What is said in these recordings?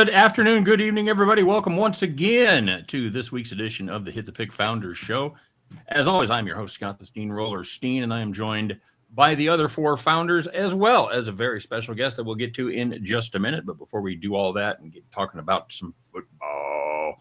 Good afternoon, good evening, everybody. Welcome once again to this week's edition of the Hit the Pick Founders Show. As always, I'm your host, Scott the Steamroller Steen, and I am joined by the other four founders, as well as a very special guest that we'll get to in just a minute. But before we do all that and get talking about some football,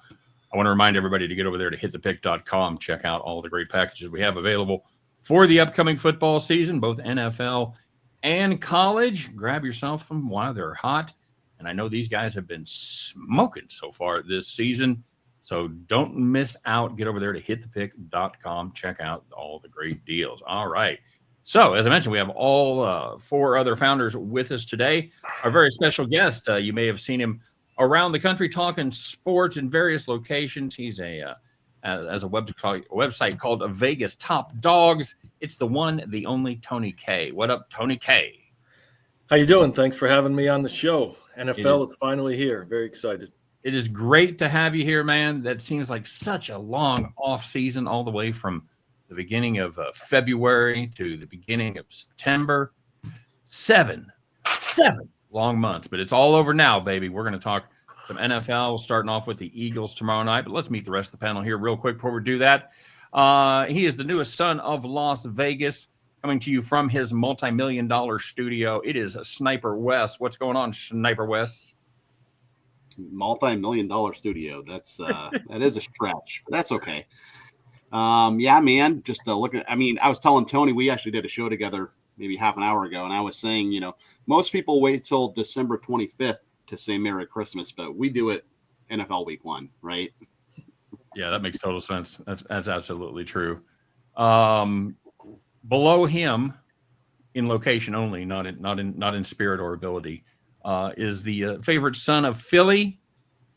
I want to remind everybody to get over there to hitthepick.com, check out all the great packages we have available for the upcoming football season, both NFL and college. Grab yourself them while they're hot. And I know these guys have been smoking so far this season. So don't miss out. Get over there to hitthepick.com. Check out all the great deals. All right. So as I mentioned, we have all four other founders with us today. Our very special guest, you may have seen him around the country talking sports in various locations. He's has a website called Vegas Top Dogs. It's the one, the only Tony K. What up, Tony K? How you doing? Thanks for having me on the show. NFL is finally here. Very excited. It is great to have you here, man. That seems like such a long off season, all the way from the beginning of February to the beginning of September. Seven long months, but it's all over now, baby. We're going to talk some NFL, starting off with the Eagles tomorrow night. But let's meet the rest of the panel here real quick before we do that. He is the newest son of Las Vegas, coming to you from his multi-million-dollar studio. It is Sniper West. What's going on, Sniper West? Multi-million-dollar studio. That's that is a stretch, but that's okay. Yeah, man. Just looking. I mean, I was telling Tony we actually did a show together maybe half an hour ago, and I was saying, you know, most people wait till December 25th to say Merry Christmas, but we do it NFL Week 1, right? Yeah, that makes total sense. That's absolutely true. Below him, in location only, not in spirit or ability, is the favorite son of Philly.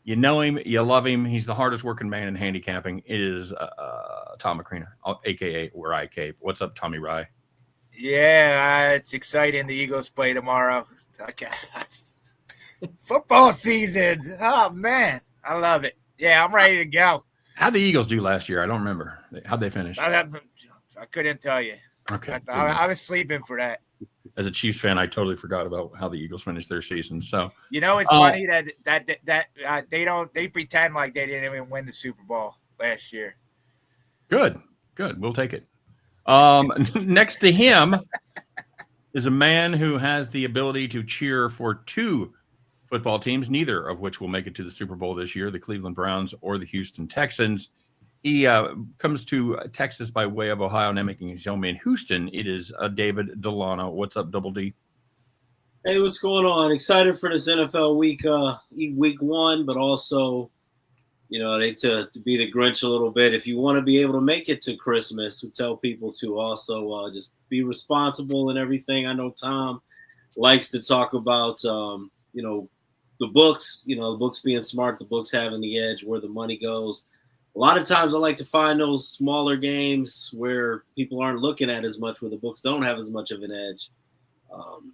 You know him, you love him. He's the hardest working man in handicapping. It is Tom McCreena, aka Where I Cape. What's up, Tommy Rye? Yeah, it's exciting. The Eagles play tomorrow. Okay. Football season. Oh man, I love it. Yeah, I'm ready to go. How'd the Eagles do last year? I don't remember. How'd they finish? I couldn't tell you. Okay. I was sleeping for that. As a Chiefs fan, I totally forgot about how the Eagles finished their season. So you know, it's funny that they pretend like they didn't even win the Super Bowl last year. Good. We'll take it. Next to him is a man who has the ability to cheer for two football teams, neither of which will make it to the Super Bowl this year, the Cleveland Browns or the Houston Texans. He comes to Texas by way of Ohio, now making his home in Houston. It is David Delano. What's up, Double D? Hey, what's going on? Excited for this NFL week 1, but also, you know, to be the Grinch a little bit. If you want to be able to make it to Christmas, we tell people to also just be responsible and everything. I know Tom likes to talk about, you know, the books, the books being smart, the books having the edge, where the money goes. A lot of times I like to find those smaller games where people aren't looking at as much, where the books don't have as much of an edge.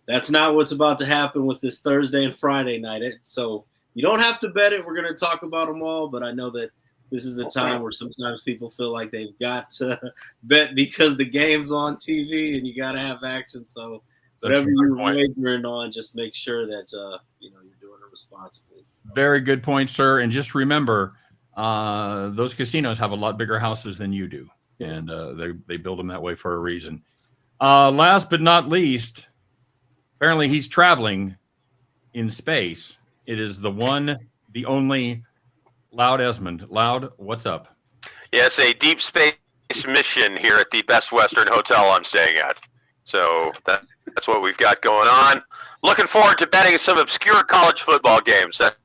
That's not what's about to happen with this Thursday and Friday night. So you don't have to bet it. We're going to talk about them all, but I know that this is a time where sometimes people feel like they've got to bet because the game's on TV and you got to have action. So whatever you're wagering on, just make sure that you're doing it responsibly. So. Very good point, sir. And just remember, those casinos have a lot bigger houses than you do, and they build them that way for a reason. Last but not least, apparently he's traveling in space. It is the one, the only Loud Esmond. Loud, what's up? Yes, a deep space mission here at the Best Western Hotel I'm staying at. So that's what we've got going on. Looking forward to betting some obscure college football games. That's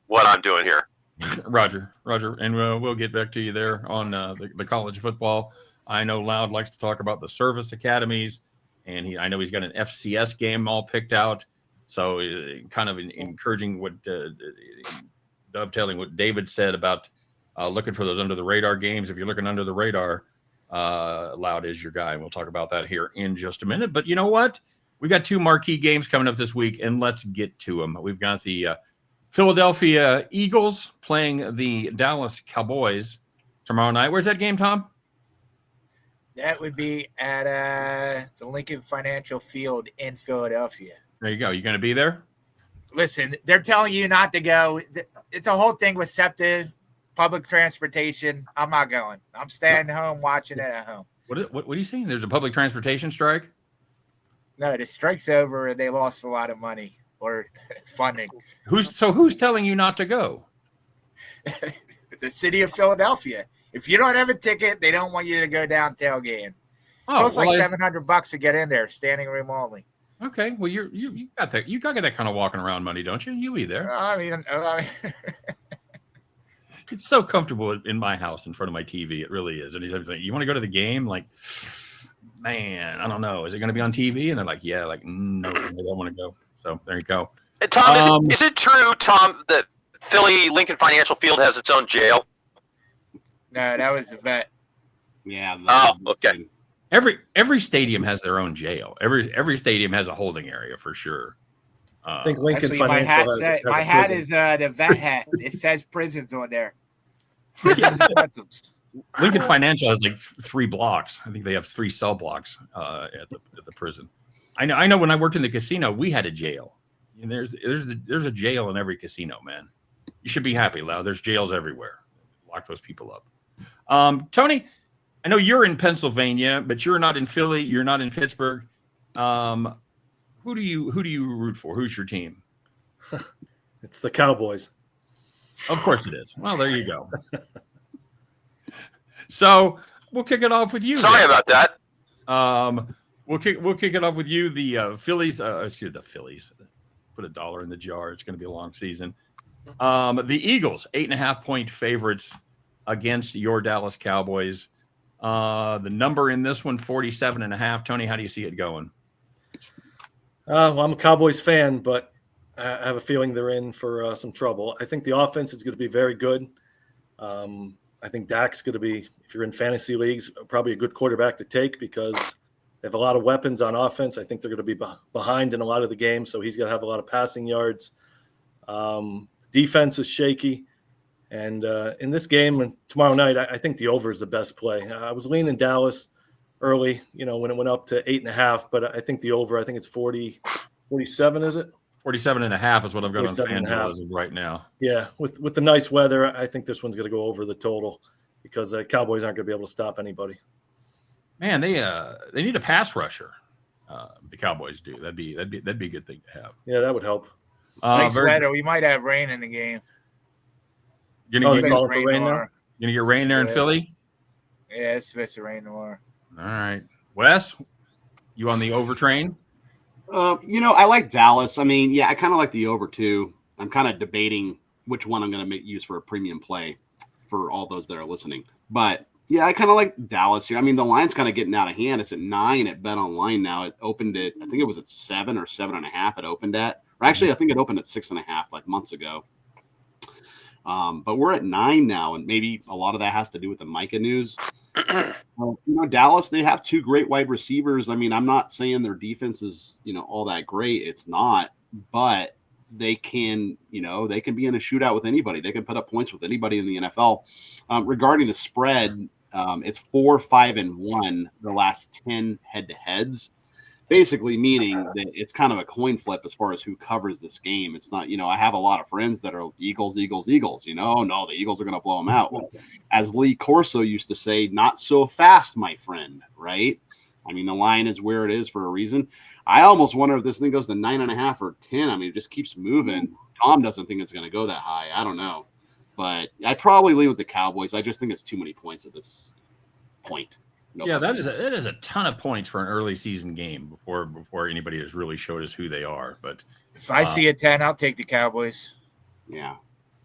what I'm doing here. Roger, and we'll get back to you there on the college football. I know Loud likes to talk about the service academies, and I know he's got an FCS game all picked out. So kind of encouraging what dovetailing what David said about looking for those under the radar games. If you're looking under the radar, Loud is your guy, and we'll talk about that here in just a minute. But you know what? We got two marquee games coming up this week, and let's get to them. We've got the Philadelphia Eagles playing the Dallas Cowboys tomorrow night. Where's that game, Tom? That would be at the Lincoln Financial Field in Philadelphia. There you go. You going to be there? Listen, they're telling you not to go. It's a whole thing with SEPTA, public transportation. I'm not going. I'm staying home, watching it at home. What are you saying? There's a public transportation strike? No, the strike's over and they lost a lot of money or funding. Who's telling you not to go? The city of Philadelphia. If you don't have a ticket, they don't want you to go down tailgating. Oh, Costs like $700 to get in there, standing room only. Okay, well you got that. You got that kind of walking around money, don't you? You be there. I mean It's so comfortable in my house in front of my TV. It really is. And he's like, "You want to go to the game?" Like, man, I don't know. Is it going to be on TV? And they're like, "Yeah." Like, no, I don't want to go. So there you go. And Tom, is it true, Tom, that Philly Lincoln Financial Field has its own jail? No, that was the vet. Yeah. Okay. Every stadium has their own jail. Every stadium has a holding area for sure. I think Lincoln Actually, my Financial has my a hat prison. is the vet hat. It says prisons on there. Lincoln Financial has like 3 blocks. I think they have 3 cell blocks at the prison. I know. When I worked in the casino, we had a jail. And there's a jail in every casino, man. You should be happy, Lau. There's jails everywhere. Lock those people up. Tony, I know you're in Pennsylvania, but you're not in Philly. You're not in Pittsburgh. Who do you root for? Who's your team? It's the Cowboys. Of course it is. Well, there you go. So we'll kick it off with you. Sorry then. about that. We'll kick it off with you. The Phillies. Excuse the Phillies. Put $1 in the jar. It's going to be a long season. The Eagles, 8.5-point favorites against your Dallas Cowboys. The number in this one, 47.5. Tony, how do you see it going? Well, I'm a Cowboys fan, but I have a feeling they're in for some trouble. I think the offense is going to be very good. I think Dak's going to be, if you're in fantasy leagues, probably a good quarterback to take because they have a lot of weapons on offense. I think they're going to be behind in a lot of the games, so he's going to have a lot of passing yards. Defense is shaky. And in this game and tomorrow night, I think the over is the best play. I was leaning Dallas early, when it went up to 8.5, but I think the over, I think it's 47, is it? 47.5 is what I've got on 47.5 FanDuel right now. Yeah, with the nice weather, I think this one's going to go over the total because the Cowboys aren't going to be able to stop anybody. Man, they need a pass rusher. The Cowboys do. That'd be a good thing to have. Yeah, that would help. Nice weather. We might have rain in the game. You're Oh, gonna you get, call it for rain now? gonna get rain there in Yeah. Philly? Yeah, it's supposed to rain tomorrow. All right. Wes, you on the over train? I like Dallas. I mean, yeah, I kind of like the over too. I'm kind of debating which one I'm going to use for a premium play for all those that are listening. But yeah, I kind of like Dallas here. I mean, the line's kind of getting out of hand. It's at 9 at Bet Online now. It opened at, I think it was at 7 or 7.5. It opened at, or actually, I think it opened at 6.5 like months ago. But we're at 9 now, and maybe a lot of that has to do with the Micah news. Dallas, they have 2 great wide receivers. I mean, I'm not saying their defense is, all that great. It's not, but they can, they can be in a shootout with anybody. They can put up points with anybody in the NFL. Regarding the spread, it's 4-5-1 the last 10 head-to-heads. Basically meaning that it's kind of a coin flip as far as who covers this game. It's not, I have a lot of friends that are Eagles. No, the Eagles are going to blow them out. As Lee Corso used to say, not so fast, my friend, right? I mean, the line is where it is for a reason. I almost wonder if this thing goes to 9.5 or 10. I mean, it just keeps moving. Tom doesn't think it's going to go that high. I don't know. But I'd probably lean with the Cowboys. I just think it's too many points at this point. Yeah, that is a ton of points for an early season game before anybody has really showed us who they are. But If I see a 10, I'll take the Cowboys. Yeah.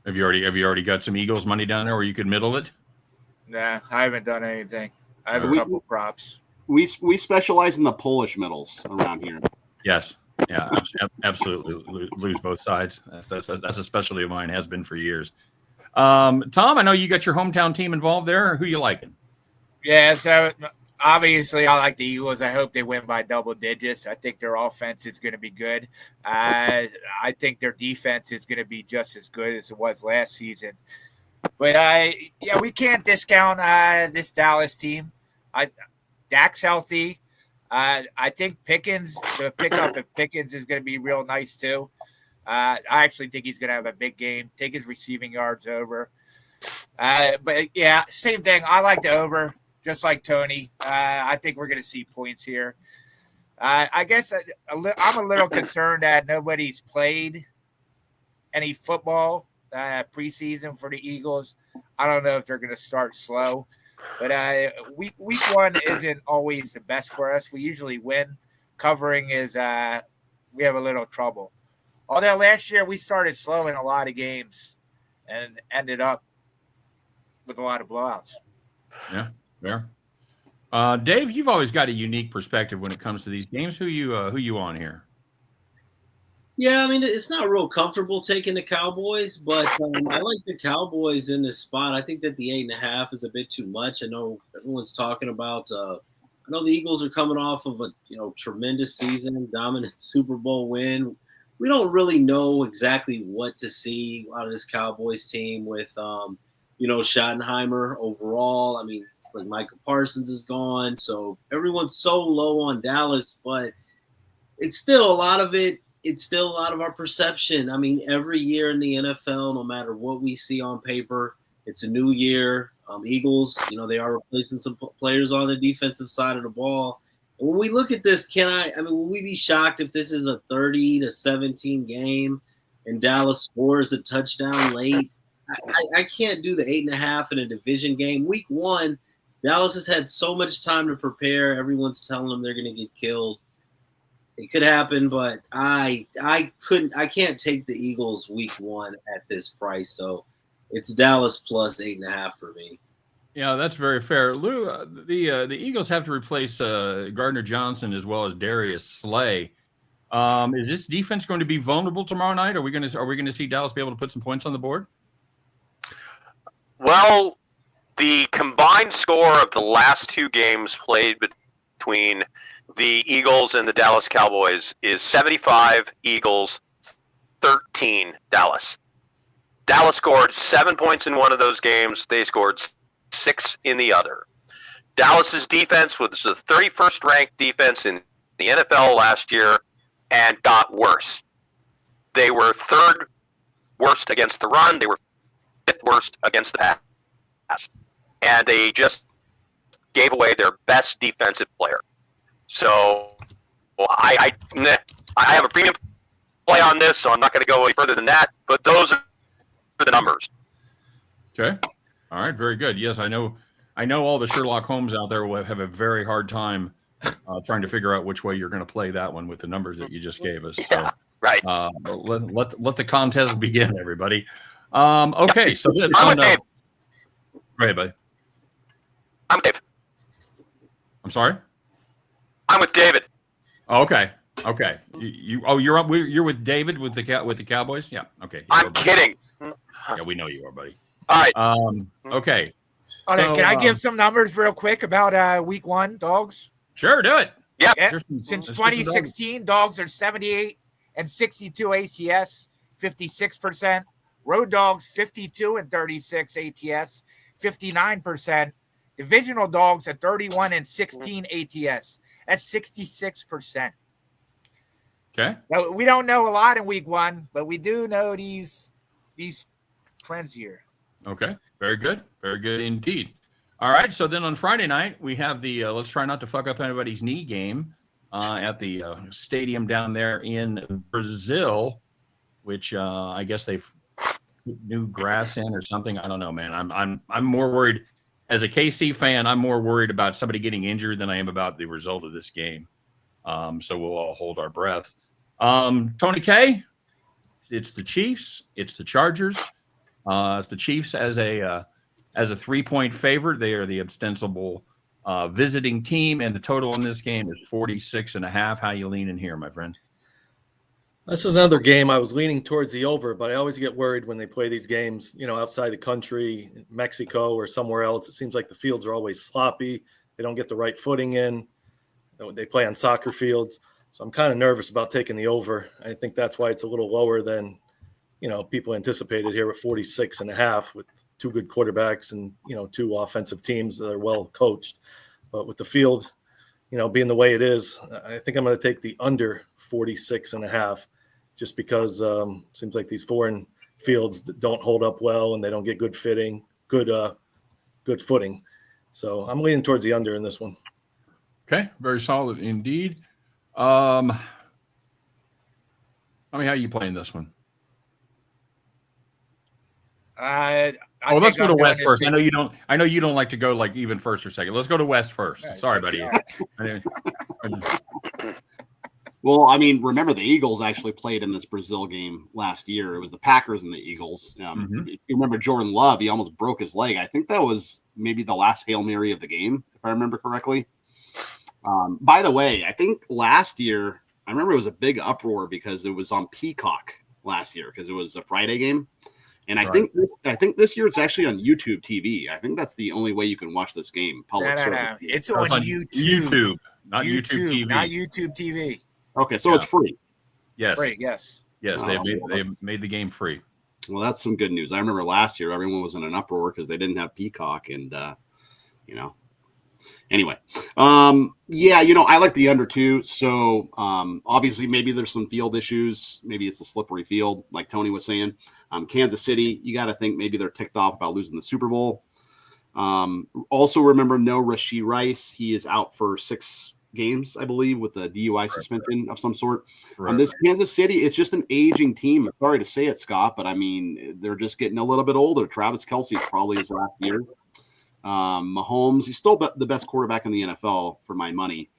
have you already got some Eagles money down there where you could middle it? Nah, I haven't done anything. I have a couple props. We specialize in the Polish middles around here. Yes. Yeah, absolutely. Lose both sides. That's a specialty of mine. Has been for years. Tom, I know you got your hometown team involved there. Who you liking? Yeah, so obviously I like the Eagles. I hope they win by double digits. I think their offense is going to be good. I think their defense is going to be just as good as it was last season. But we can't discount this Dallas team. Dak's healthy. I think the pickup of Pickens is going to be real nice too. I actually think he's going to have a big game, take his receiving yards over. But yeah, same thing. I like the over, just like Tony. I think we're going to see points here. I guess I'm a little concerned that nobody's played any football preseason for the Eagles. I don't know if they're going to start slow, but week one isn't always the best for us. We usually win. Covering is we have a little trouble. Although last year we started slow in a lot of games and ended up with a lot of blowouts. Yeah, fair. Dave, you've always got a unique perspective when it comes to these games. Who you on here? Yeah, I mean, it's not real comfortable taking the Cowboys, but I like the Cowboys in this spot. I think that the 8.5 is a bit too much. I know everyone's talking about. I know the Eagles are coming off of a tremendous season, dominant Super Bowl win. We don't really know exactly what to see out of this Cowboys team with Schottenheimer overall. I mean, it's like Micah Parsons is gone, so everyone's so low on Dallas, but it's still a lot of it. It's still a lot of our perception. I mean, every year in the NFL, no matter what we see on paper, it's a new year. Eagles, they are replacing some players on the defensive side of the ball. And when we look at this, will we be shocked if this is a 30-17 game and Dallas scores a touchdown late? I can't do the 8.5 in a division game. Week one, Dallas has had so much time to prepare. Everyone's telling them they're going to get killed. It could happen, but I can't take the Eagles week one at this price. So it's Dallas plus 8.5 for me. Yeah, that's very fair. Lou, the Eagles have to replace Gardner Johnson as well as Darius Slay. Is this defense going to be vulnerable tomorrow night? Are we going to see Dallas be able to put some points on the board? Well, the combined score of the last two games played between the Eagles and the Dallas Cowboys is 75 Eagles, 13 Dallas. Dallas scored 7 points in one of those games. They scored 6 in the other. Dallas's defense was the 31st ranked defense in the NFL last year and got worse. They were third worst against the run. They were fifth worst against the pass. And they just gave away their best defensive player. So I have a premium play on this, so I'm not going to go any further than that. But those are the numbers. Okay. All right. Very good. Yes, I know all the Sherlock Holmes out there will have a very hard time trying to figure out which way you're going to play that one with the numbers that you just gave us. So, yeah, right. Let the contest begin, everybody. Okay. So then, I'm with Dave. Go ahead, buddy. I'm Dave. I'm sorry. I'm with David. Oh, okay. Okay. You're with David with the Cowboys? Yeah. Okay. I'm kidding. Yeah, we know you are, buddy. All right. Okay. Okay, can I give some numbers real quick about week one, dogs? Sure, do it. Yeah. Since 2016, dogs are 78 and 62 ATS, 56%. Road dogs 52 and 36 ATS, 59%. Divisional dogs at 31 and 16 ATS. That's 66%. Okay. Now, we don't know a lot in week one, but we do know these trends here. Okay. Very good. Very good indeed. All right. So then on Friday night, we have the let's try not to fuck up anybody's knee game at the stadium down there in Brazil, which I guess they've put new grass in or something. I don't know, man. I'm more worried as a KC fan. I'm more worried about somebody getting injured than I am about the result of this game. So we'll all hold our breath. Tony K, it's the Chiefs. It's the Chargers. It's the Chiefs as a 3-point favorite. They are the ostensible visiting team, and the total in this game is 46.5. How you leaning here, my friend? This is another game I was leaning towards the over, but I always get worried when they play these games, outside the country, Mexico or somewhere else. It seems like the fields are always sloppy. They don't get the right footing in. They play on soccer fields. So I'm kind of nervous about taking the over. I think that's why it's a little lower than, people anticipated here at 46.5 with two good quarterbacks and, two offensive teams that are well coached. But with the field, being the way it is, I think I'm going to take the under 46.5. just because seems like these foreign fields don't hold up well and they don't get good footing. So I'm leaning towards the under in this one. Okay, very solid indeed. How are you playing this one? Let's go to West first. I know you don't like to go like even first or second. Let's go to West first. Sorry, buddy. Well, I mean, remember the Eagles actually played in this Brazil game last year. It was the Packers and the Eagles. If you remember Jordan Love, he almost broke his leg. I think that was maybe the last Hail Mary of the game, if I remember correctly. By the way, I think last year, I remember it was a big uproar because it was on Peacock last year because it was a Friday game. And I think this year it's actually on YouTube TV. I think that's the only way you can watch this game. No. It's on YouTube, not YouTube TV. Not YouTube TV. Okay, so it's free. Yes. Free, yes. Yes, they made the game free. Well, that's some good news. I remember last year everyone was in an uproar because they didn't have Peacock, and Anyway, I like the under too. So obviously, maybe there's some field issues. Maybe it's a slippery field, like Tony was saying. Kansas City, you got to think maybe they're ticked off about losing the Super Bowl. Also, remember no Rashee Rice. He is out for 6 games, I believe, with a DUI suspension of some sort. This Kansas City, it's just an aging team. I'm sorry to say it, Scott, but I mean, they're just getting a little bit older. Travis Kelce is probably his last year. Mahomes, he's still the best quarterback in the NFL for my money.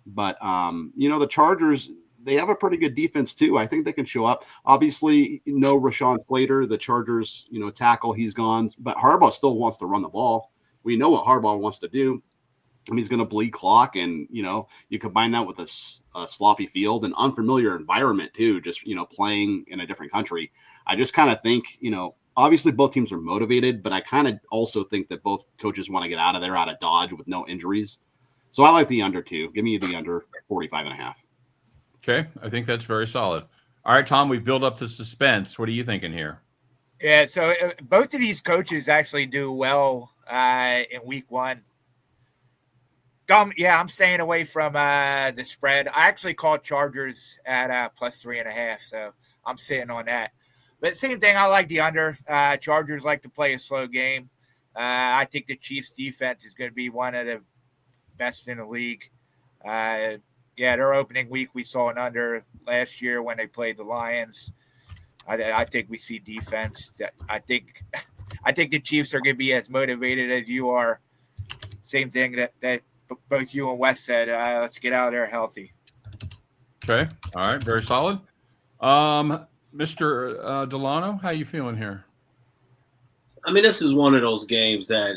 But, the Chargers, they have a pretty good defense too. I think they can show up. Obviously, no Rashawn Slater, the Chargers, tackle, he's gone. But Harbaugh still wants to run the ball. We know what Harbaugh wants to do. I mean, he's going to bleed clock, and, you combine that with a sloppy field and unfamiliar environment too, just, playing in a different country. I just kind of think, obviously both teams are motivated, but I kind of also think that both coaches want to get out of there, out of Dodge with no injuries. So I like the under too. Give me the under 45.5. Okay. I think that's very solid. All right, Tom, we've built up the suspense. What are you thinking here? Yeah. So both of these coaches actually do well in week 1. I'm staying away from the spread. I actually called Chargers at plus 3.5. So I'm sitting on that. But same thing, I like the under. Chargers like to play a slow game. I think the Chiefs' defense is going to be one of the best in the league. Their opening week, we saw an under last year when they played the Lions. I think we see defense. I think the Chiefs are going to be as motivated as you are. Same thing that both you and Wes said. Let's get out of there healthy. Okay. All right. Very solid. Mr. Delano, how you feeling here? I mean, this is one of those games that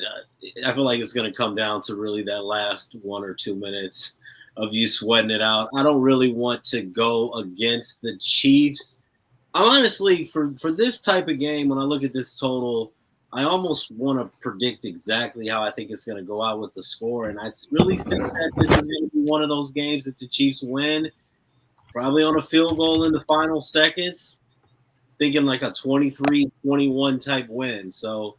I feel like it's going to come down to really that last 1 or 2 minutes of you sweating it out. I don't really want to go against the Chiefs. Honestly, for this type of game, when I look at this total, I almost want to predict exactly how I think it's going to go out with the score. And I really think that this is going to be one of those games that the Chiefs win, probably on a field goal in the final seconds. Thinking like a 23-21 type win. So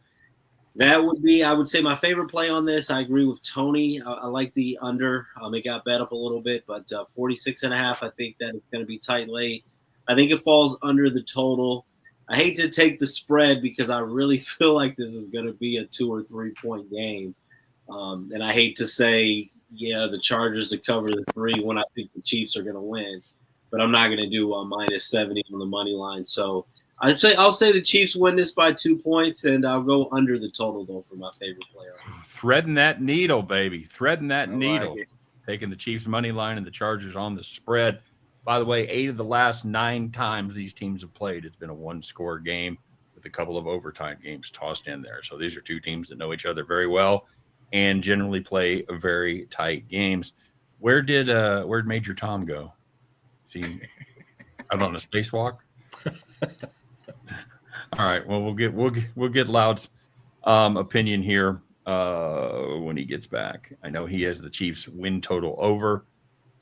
that would be, I would say, my favorite play on this. I agree with Tony. I like the under. It got bet up a little bit, but 46.5, I think that it's going to be tight late. I think it falls under the total. I hate to take the spread because I really feel like this is going to be a 2 or 3 point game. And I hate to say, the Chargers to cover the 3 when I think the Chiefs are going to win. But I'm not going to do minus 70 on the money line. So I'll say the Chiefs win this by 2 points, and I'll go under the total, though, for my favorite player. Threading that needle, baby. Threading that needle. Like Taking the Chiefs money line and the Chargers on the spread. By the way, 8 of the last 9 times these teams have played, it's been a 1-score game with a couple of overtime games tossed in there. So these are 2 teams that know each other very well and generally play very tight games. Where'd Major Tom go? Is he out on a spacewalk? All right. Well, we'll get Loud's opinion here when he gets back. I know he has the Chiefs win total over,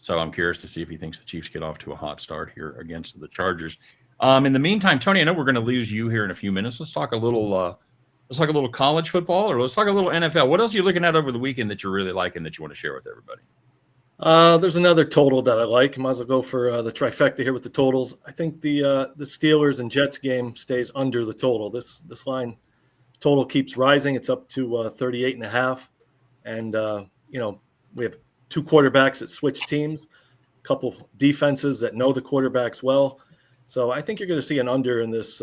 so I'm curious to see if he thinks the Chiefs get off to a hot start here against the Chargers. In the meantime, Tony, I know we're going to lose you here in a few minutes. Let's talk a little college football, or let's talk a little NFL. What else are you looking at over the weekend that you're really liking that you want to share with everybody? There's another total that I like. Might as well go for the trifecta here with the totals. I think the Steelers and Jets game stays under the total. This line total keeps rising. It's up to 38.5. And, we have two quarterbacks that switch teams, a couple defenses that know the quarterbacks well. So I think you're going to see an under in this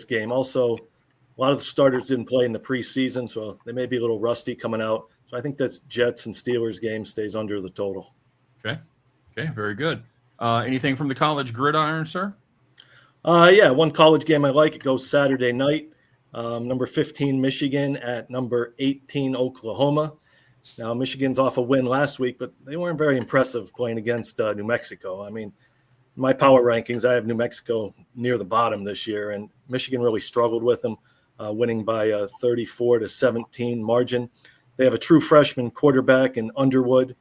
game. Also, a lot of the starters didn't play in the preseason, so they may be a little rusty coming out. So I think that's Jets and Steelers game stays under the total. Okay, very good. Anything from the college gridiron, sir? Yeah, one college game I like. It goes Saturday night. Number 15, Michigan at number 18, Oklahoma. Now, Michigan's off a win last week, but they weren't very impressive playing against New Mexico. I mean, my power rankings, I have New Mexico near the bottom this year, and Michigan really struggled with them, winning by a 34-17 margin. They have a true freshman quarterback in Underwood.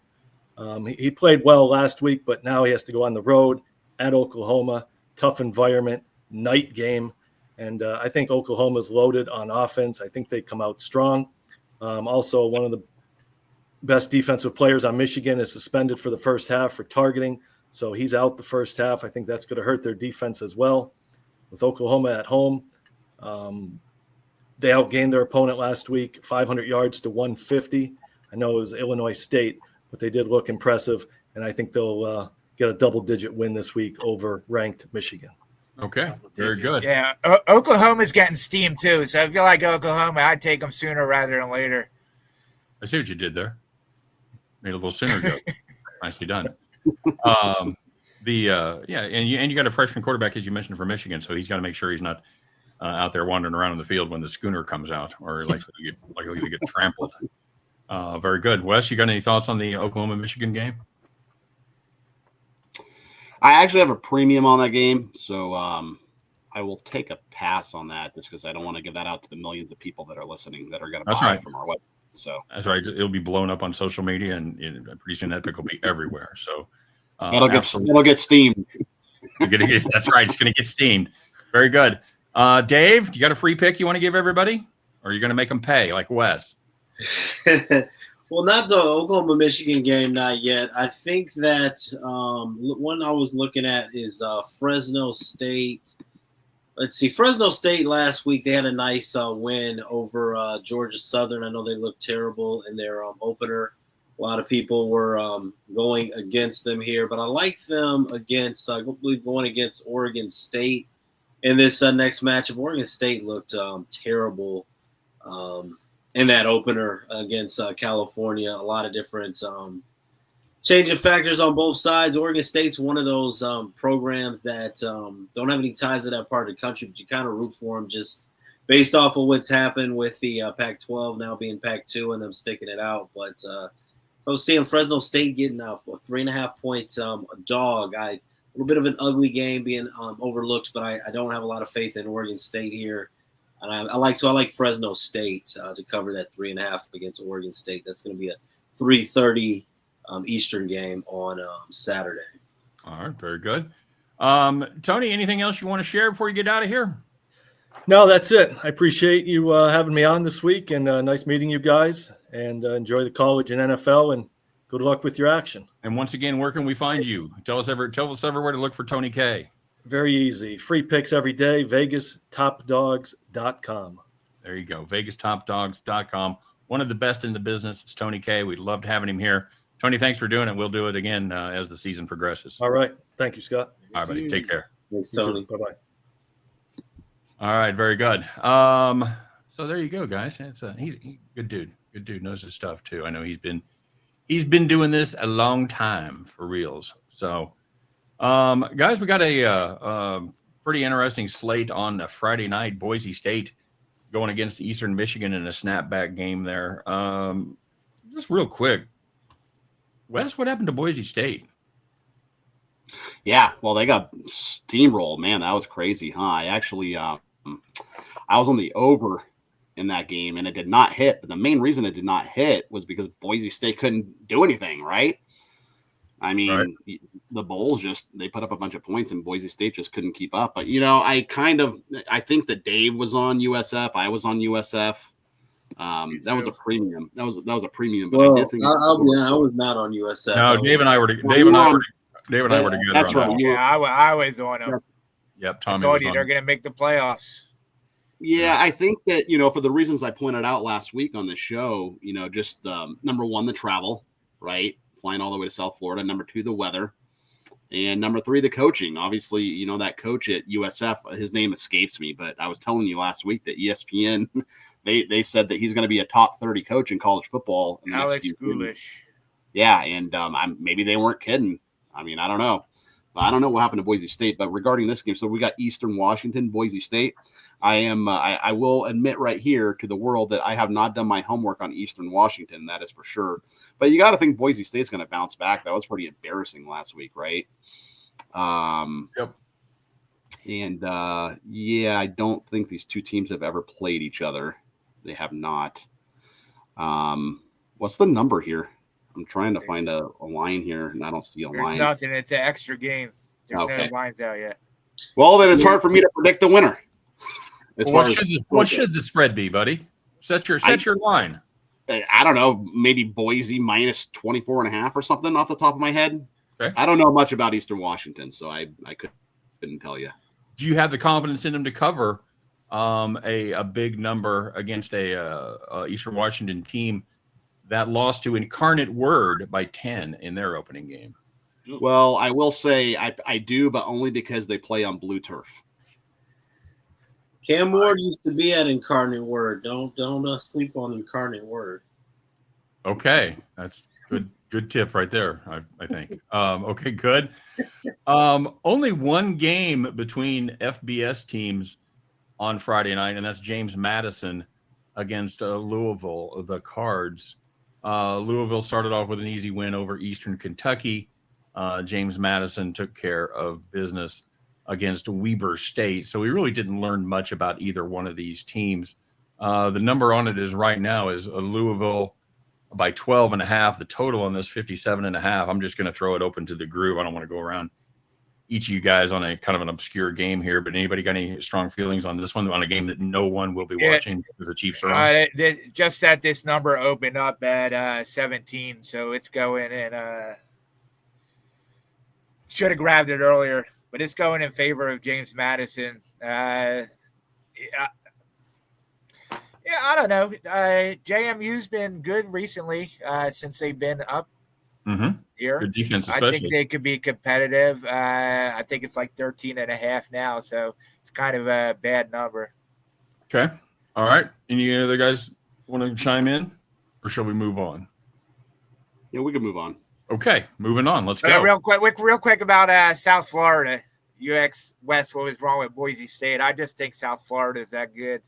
He played well last week, but now he has to go on the road at Oklahoma. Tough environment, night game. And I think Oklahoma's loaded on offense. I think they come out strong. Also, one of the best defensive players on Michigan is suspended for the first half for targeting. So he's out the first half. I think that's going to hurt their defense as well. With Oklahoma at home, they outgained their opponent last week, 500 yards to 150. I know it was Illinois State, but they did look impressive, and I think they'll get a double-digit win this week over ranked Michigan. Okay, very good. Yeah, Oklahoma's getting steam too, so if you like Oklahoma, I'd take them sooner rather than later. I see what you did there. Made a little sooner ago. Nicely done. And you got a freshman quarterback, as you mentioned, for Michigan, so he's got to make sure he's not out there wandering around in the field when the schooner comes out, or likely to get trampled. Very good. Wes, you got any thoughts on the Oklahoma-Michigan game? I actually have a premium on that game, so I will take a pass on that just because I don't want to give that out to the millions of people that are listening that are going to buy it from our website. So that's right. It'll be blown up on social media, and pretty soon that pick will be everywhere. So it'll get steamed. That's right. It's going to get steamed. Very good. Dave, you got a free pick you want to give everybody, or are you going to make them pay like Wes? Well, not the Oklahoma-Michigan game, not yet. I think that one I was looking at is Fresno State. Let's see. Fresno State last week, they had a nice win over Georgia Southern. I know they looked terrible in their opener. A lot of people were going against them here, but I like them against, I believe, going against Oregon State in this next matchup. Oregon State looked terrible in that opener against California. A lot of different changing factors on both sides. Oregon State's one of those programs that don't have any ties to that part of the country, but you kind of root for them just based off of what's happened with the Pac-12 now being Pac-2 and them sticking it out. But I was seeing Fresno State getting a 3.5-point dog. A little bit of an ugly game being overlooked, but I don't have a lot of faith in Oregon State here. And I like Fresno State to cover that 3.5 against Oregon State. That's going to be a 3:30 Eastern game on Saturday. All right, very good. Tony, anything else you want to share before you get out of here? No, that's it. I appreciate you having me on this week, and nice meeting you guys. And enjoy the college and NFL, and good luck with your action. And once again, where can we find you? Tell us everywhere to look for Tony K. Very easy. Free picks every day. VegasTopDogs.com. There you go. VegasTopDogs.com. One of the best in the business. It's Tony K. We loved having him here. Tony, thanks for doing it. We'll do it again as the season progresses. All right. Thank you, Scott. All right, buddy. Take care. Thanks, Tony. Bye-bye. All right. Very good. So there you go, guys. He's a good dude. Good dude. Knows his stuff, too. I know he's been doing this a long time for reals. So, guys, we got a pretty interesting slate on Friday night. Boise State going against Eastern Michigan in a snapback game there. Just real quick, Wes, what happened to Boise State? Yeah, well, they got steamrolled, man. That was crazy, huh? I actually, I was on the over in that game, and it did not hit. But the main reason it did not hit was because Boise State couldn't do anything, right? I mean, the Bulls they put up a bunch of points, and Boise State just couldn't keep up. But, I think that Dave was on USF. I was on USF. That was a premium. That was a premium. But Well, I did think I'll be honest, I was not on USF. No, Dave and I were together That's on right. that. Yeah, I was on them. Yep, I Tommy told was you on. they're going to make the playoffs. Yeah, I think that, for the reasons I pointed out last week on the show, just number one, the travel, right? Flying all the way to South Florida. Number two, the weather. And number three, the coaching. Obviously, that coach at USF, his name escapes me, but I was telling you last week that ESPN, they said that he's going to be a top 30 coach in college football. In the Alex next few years. Goulash. Yeah, and maybe they weren't kidding. I mean, I don't know. I don't know what happened to Boise State, but regarding this game, so we got Eastern Washington, Boise State. I will admit right here to the world that I have not done my homework on Eastern Washington. That is for sure. But you got to think Boise State's going to bounce back. That was pretty embarrassing last week, right? Yep. And I don't think these two teams have ever played each other. They have not. What's the number here? I'm trying to find a line here, and I don't see a line. There's nothing. It's an extra game. There's no lines out yet. Well, then it's hard for me to predict the winner. What should the spread be, buddy? Set your line. I don't know, maybe Boise minus 24.5 or something off the top of my head. Okay. I don't know much about Eastern Washington, so I couldn't tell you. Do you have the confidence in them to cover a big number against a Eastern Washington team that lost to Incarnate Word by 10 in their opening game? Well, I will say I do, but only because they play on blue turf. Cam Ward used to be at Incarnate Word. Don't sleep on Incarnate Word. Okay, that's good tip right there. I think. Okay, good. Only one game between FBS teams on Friday night, and that's James Madison against Louisville, the Cards. Louisville started off with an easy win over Eastern Kentucky. James Madison took care of business against Weber State. So we really didn't learn much about either one of these teams. The number on it is right now is Louisville by 12.5. The total on this 57.5. I'm just going to throw it open to the group. I don't want to go around each of you guys on a kind of an obscure game here, but anybody got any strong feelings on this one, on a game that no one will be watching because the Chiefs are on? Just that this number opened up at 17, so it's going in. Should have grabbed it earlier, but it's going in favor of James Madison. I don't know. JMU's been good recently since they've been up here. Good defense, especially. I think they could be competitive. I think it's like 13.5 now, so it's kind of a bad number. Okay. All right. Any other guys want to chime in, or shall we move on? Yeah, we can move on. Okay, moving on. Let's go. Real quick about South Florida. UX West, what was wrong with Boise State? I just think South Florida is that good.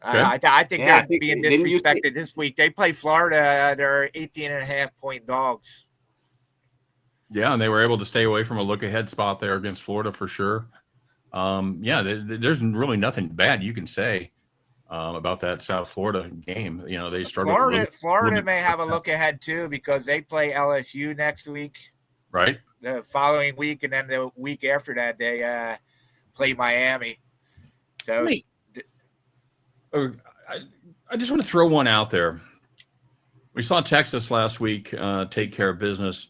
I think they're being disrespected this week. They play Florida. They're 18.5-point dogs. Yeah, and they were able to stay away from a look-ahead spot there against Florida for sure. There's really nothing bad you can say about that South Florida game. They started. Florida may have a look ahead too because they play LSU next week. Right. The following week, and then the week after that, they play Miami. So. I just want to throw one out there. We saw Texas last week take care of business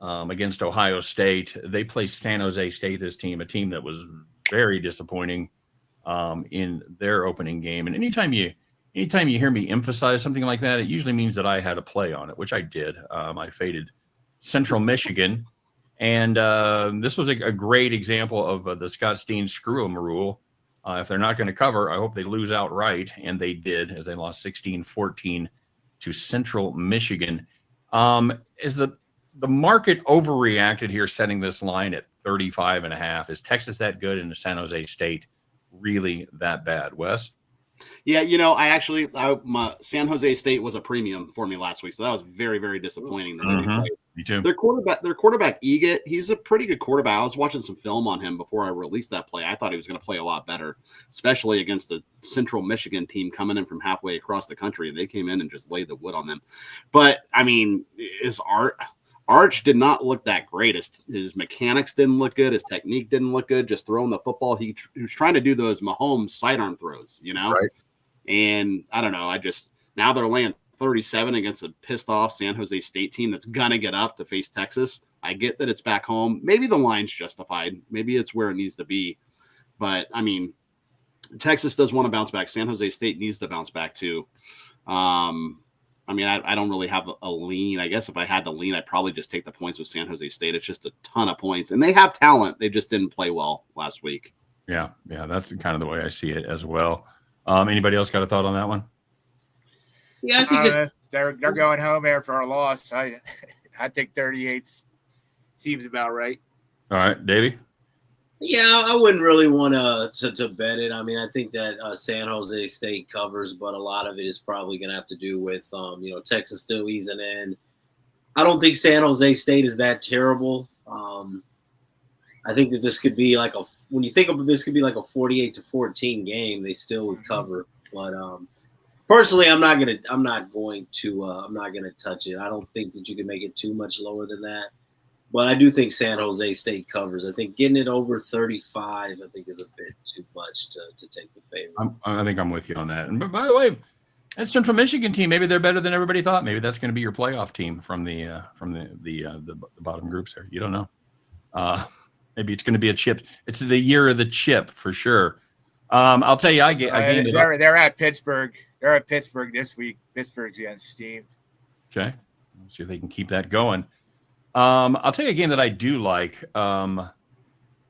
against Ohio State. They play San Jose State, this team, a team that was very disappointing in their opening game. And anytime you hear me emphasize something like that, it usually means that I had a play on it, which I did. I faded Central Michigan. And this was a great example of the Scott Steen screw 'em rule. If they're not going to cover, I hope they lose outright, and they did, as they lost 16-14 to Central Michigan. Is the market overreacted here, setting this line at 35.5? Is Texas that good, and San Jose State really that bad, Wes? Yeah, my San Jose State was a premium for me last week, so that was very, very disappointing. Me too. Their quarterback, Egat, he's a pretty good quarterback. I was watching some film on him before I released that play. I thought he was going to play a lot better, especially against the Central Michigan team coming in from halfway across the country, and they came in and just laid the wood on them. But, I mean, Arch did not look that great. His mechanics didn't look good. His technique didn't look good. Just throwing the football. He was trying to do those Mahomes sidearm throws, Right. And I don't know. Now they're laying 37 against a pissed off San Jose State team that's going to get up to face Texas. I get that it's back home. Maybe the line's justified. Maybe it's where it needs to be. But, I mean, Texas does want to bounce back. San Jose State needs to bounce back too. I mean, I don't really have a lean. I guess if I had to lean, I'd probably just take the points with San Jose State. It's just a ton of points. And they have talent. They just didn't play well last week. Yeah, that's kind of the way I see it as well. Anybody else got a thought on that one? Yeah, I think they're going home after a loss. I think 38 seems about right. All right, Davey? Yeah, I wouldn't really want to bet it. I mean, I think that San Jose State covers, but a lot of it is probably going to have to do with, Texas still easing in. I don't think San Jose State is that terrible. I think that this could be when you think of this, could be like a 48-14 game. They still would cover, but personally, I'm not going to touch it. I don't think that you can make it too much lower than that. But I do think San Jose State covers. I think getting it over 35, I think, is a bit too much to take the favorite. I think I'm with you on that. And by the way, that Central Michigan team, maybe they're better than everybody thought. Maybe that's going to be your playoff team from the bottom groups there. You don't know. Maybe it's going to be a chip. It's the year of the chip for sure. I'll tell you, they're at Pittsburgh. They're at Pittsburgh this week. Pittsburgh's against Steve. Okay, let's see if they can keep that going. I'll tell you a game that I do like. I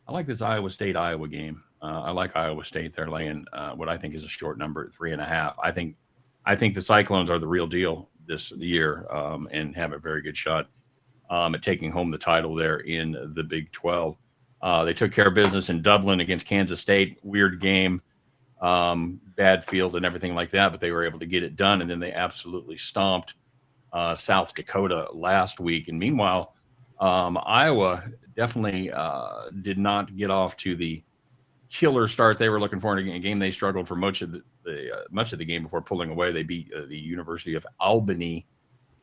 like this Iowa State-Iowa game. I like Iowa State. They're laying what I think is a short number at 3.5. I think the Cyclones are the real deal this year and have a very good shot at taking home the title there in the Big 12. They took care of business in Dublin against Kansas State. Weird game, bad field and everything like that, but they were able to get it done, and then they absolutely stomped South Dakota last week. And meanwhile, Iowa definitely did not get off to the killer start they were looking for in a game. They struggled for much of the game before pulling away. They beat the University of Albany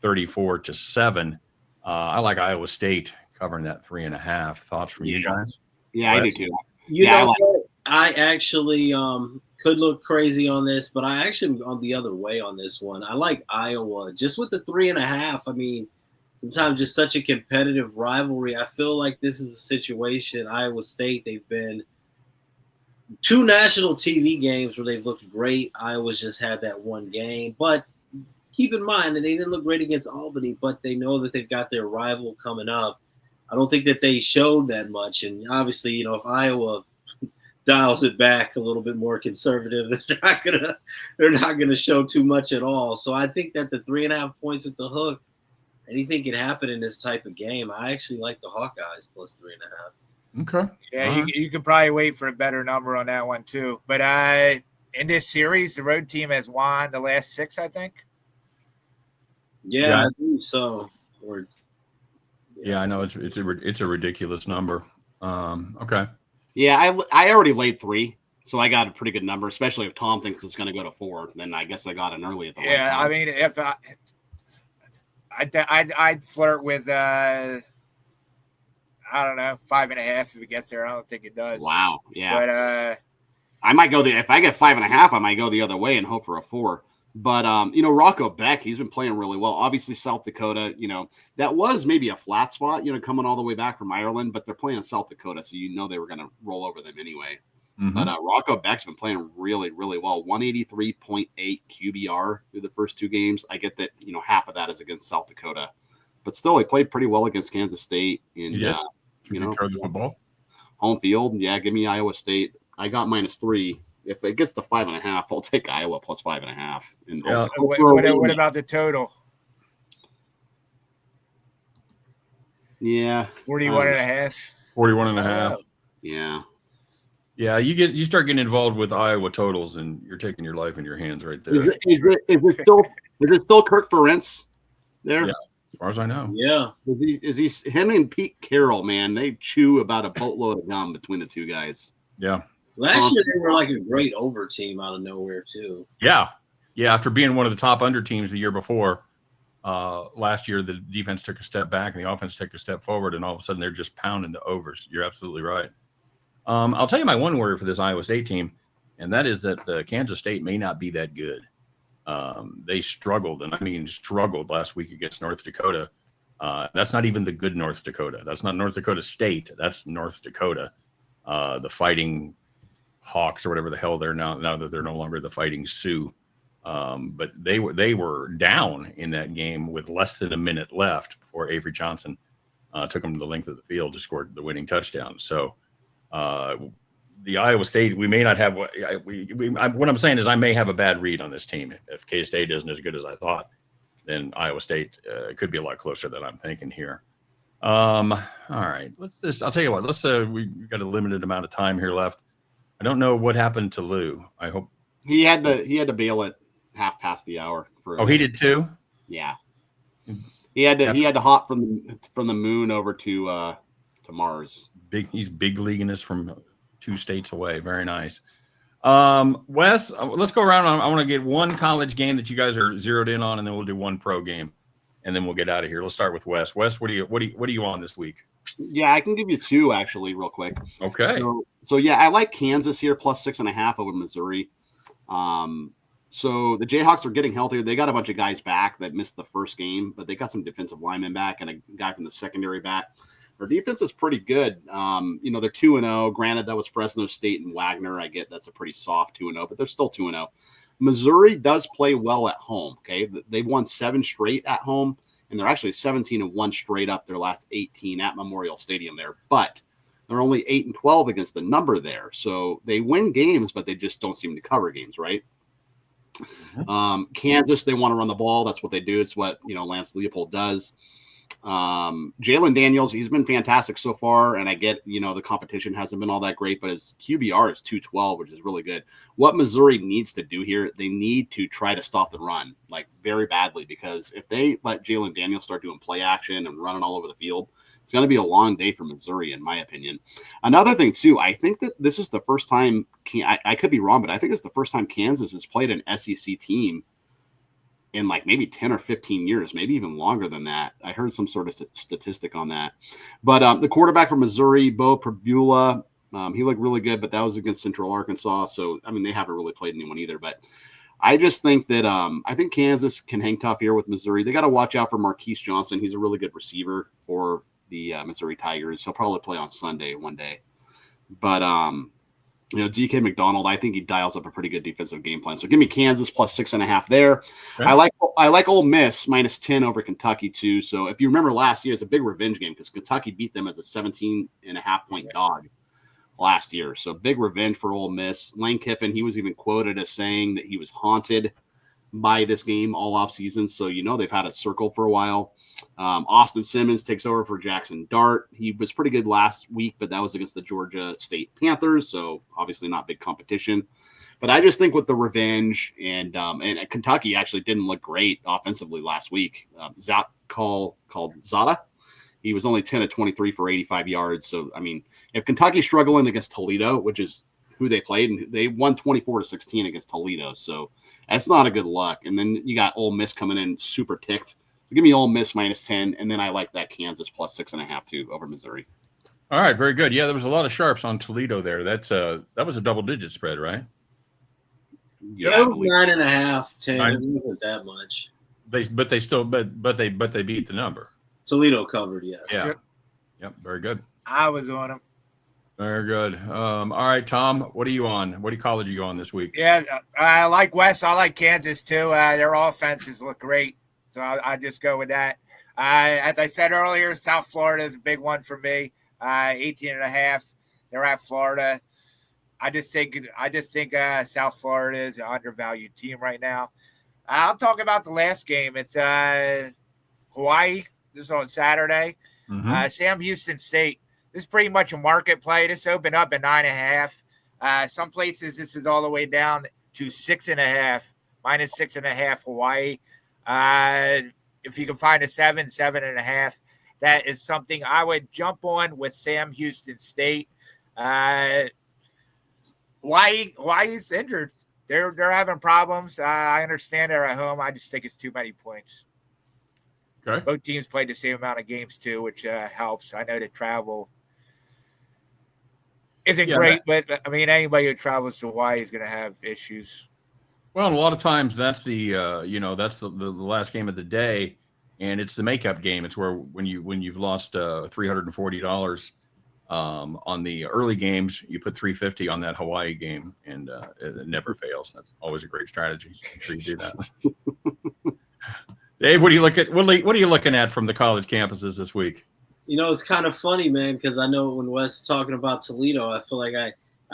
34-7. I like Iowa State covering that 3.5. Thoughts from you guys? Yeah, I do too. I actually could look crazy on this, but I actually am on the other way on this one. I like Iowa just with the 3.5. I mean, sometimes just such a competitive rivalry. I feel like this is a situation. Iowa State, they've been 2 national TV games where they've looked great. Iowa's just had that one game, but keep in mind that they didn't look great against Albany, but they know that they've got their rival coming up. I don't think that they showed that much, and obviously, if Iowa dials it back a little bit more conservative, they're not gonna show too much at all. So I think that the 3.5 points with the hook, anything can happen in this type of game. I actually like the Hawkeyes plus 3.5. Okay. Yeah, you could probably wait for a better number on that one too. But in this series, the road team has won the last 6, I think. Yeah, I think so. Yeah, I know it's a ridiculous number. Okay. Yeah, I already laid 3, so I got a pretty good number. Especially if Tom thinks it's going to go to 4, then I guess I got an early at the. Yeah, I mean, if I'd flirt with I don't know, 5.5 if it gets there. I don't think it does. Wow. Yeah. But I might go if I get 5.5, I might go the other way and hope for a 4. But, Rocco Beck, he's been playing really well. Obviously, South Dakota, that was maybe a flat spot, coming all the way back from Ireland, but they're playing South Dakota, so they were going to roll over them anyway. Mm-hmm. But Rocco Beck's been playing really, really well. 183.8 QBR through the first 2 games. I get that, half of that is against South Dakota. But still, he played pretty well against Kansas State. And, the football. Home field, yeah, give me Iowa State. I got -3. If it gets to 5.5, I'll take Iowa plus 5.5. And what about the total? Yeah, 41.5. 41.5. Yeah. Yeah, you start getting involved with Iowa totals, and you're taking your life in your hands right there. Is it still Kirk Ferentz there? Yeah, as far as I know. Yeah. Is he him and Pete Carroll? Man, they chew about a boatload of gum between the 2 guys. Yeah. Last year they were like a great over team out of nowhere too. Yeah. After being one of the top under teams the year before, last year the defense took a step back and the offense took a step forward, and all of a sudden they're just pounding the overs. You're absolutely right. I'll tell you my one word for this Iowa State team. and that is that Kansas State may not be that good. They struggled, and I mean struggled last week against North Dakota. That's not even the good North Dakota. That's not North Dakota State. That's North Dakota. The Fighting Hawks or whatever the hell they're now that they're no longer the Fighting Sioux. But they were down in that game with less than a minute left before Avery Johnson took them to the length of the field to score the winning touchdown. So the Iowa State, we may not have what I'm saying is I may have a bad read on this team. If K-State isn't as good as I thought, then Iowa State could be a lot closer than I'm thinking here. All right, I'll tell you what. We've got a limited amount of time here left. I don't know what happened to Lou. I hope he had to bail at half past the hour. He did too. Yeah, he had to hop from the moon over to Mars. He's big leaguing us from 2 states away. Very nice. Wes, let's go around. I want to get one college game that you guys are zeroed in on, and then we'll do one pro game, and then we'll get out of here. Let's start with Wes. Wes, what are you on this week? Yeah, I can give you 2 actually, real quick. Okay. So yeah, I like Kansas here plus 6.5 over Missouri. So the Jayhawks are getting healthier. They got a bunch of guys back that missed the first game, but they got some defensive linemen back and a guy from the secondary back. Their defense is pretty good. They're 2-0. Granted, that was Fresno State and Wagner. I get that's a pretty soft 2-0, but they're still 2-0. Missouri does play well at home. Okay, they've won 7 straight at home, and they're actually 17-1 straight up their last 18 at Memorial Stadium there. But they're only 8-12 against the number there, so they win games, but they just don't seem to cover games, right? Kansas, they want to run the ball. That's what they do. It's what Lance Leopold does. Jalen Daniels, he's been fantastic so far, and I get the competition hasn't been all that great, but his QBR is 212, which is really good. What Missouri needs to do here, they need to try to stop the run like very badly, because if they let Jalen Daniels start doing play action and running all over the field, it's going to be a long day for Missouri, in my opinion. Another thing too, I think that this is the first time I could be wrong, but I think it's the first time Kansas has played an SEC team in like maybe 10 or 15 years, maybe even longer than that. I heard some sort of statistic on that. But the quarterback from Missouri, Bo Pribula, he looked really good, but that was against Central Arkansas. So, I mean, they haven't really played anyone either. But I just think that I think Kansas can hang tough here with Missouri. They got to watch out for Marquise Johnson. He's a really good receiver for the Missouri Tigers. He'll probably play on Sunday one day. But DK McDonald, I think he dials up a pretty good defensive game plan. So give me Kansas plus 6.5 there. Okay. I like Ole Miss minus 10 over Kentucky too. So if you remember last year, it's a big revenge game because Kentucky beat them as a 17.5-point dog last year. So big revenge for Ole Miss. Lane Kiffin, he was even quoted as saying that he was haunted by this game all off season. So they've had a circle for a while. Austin Simmons takes over for Jackson Dart. He was pretty good last week, but that was against the Georgia State Panthers, so obviously not big competition. But I just think with the revenge and Kentucky actually didn't look great offensively last week. Zach called Zada. He was only 10 of 23 for 85 yards. So I mean, if Kentucky's struggling against Toledo, which is who they played, and they won 24-16 against Toledo, so that's not a good luck. And then you got Ole Miss coming in super ticked. So give me Ole Miss minus 10, and then I like that Kansas plus 6.5 too over Missouri. All right, very good. Yeah, there was a lot of sharps on Toledo there. That was a double-digit spread, right? Yeah, it was 9.5, 10. It wasn't that much. But they beat the number. Toledo covered, yeah. Yeah. Yep. Very good. I was on them. Very good. All right, Tom, what are you on? What college are you on this week? Yeah, I like West. I like Kansas too. Their offenses look great. So I just go with that. As I said earlier, South Florida is a big one for me. 18.5. They're at Florida. I just think South Florida is an undervalued team right now. I'll talk about the last game. It's Hawaii. This is on Saturday. Mm-hmm. Sam Houston State. This is pretty much a market play. This opened up at 9.5. Some places this is all the way down to 6.5, minus 6.5 Hawaii. If you can find a 7.5, that is something I would jump on with Sam Houston State. Hawaii's injured. They're having problems. I understand they're at home. I just think it's too many points. Okay. Both teams played the same amount of games too, which helps. I know the travel isn't great, but I mean, anybody who travels to Hawaii is going to have issues. Well, and a lot of times that's that's the last game of the day, and it's the makeup game. It's where when you've lost $340 on the early games, you put $350 on that Hawaii game, and it never fails. That's always a great strategy. So make sure you do that. Dave, what are you looking at from the college campuses this week? It's kind of funny, man, because I know when Wes is talking about Toledo, I feel like I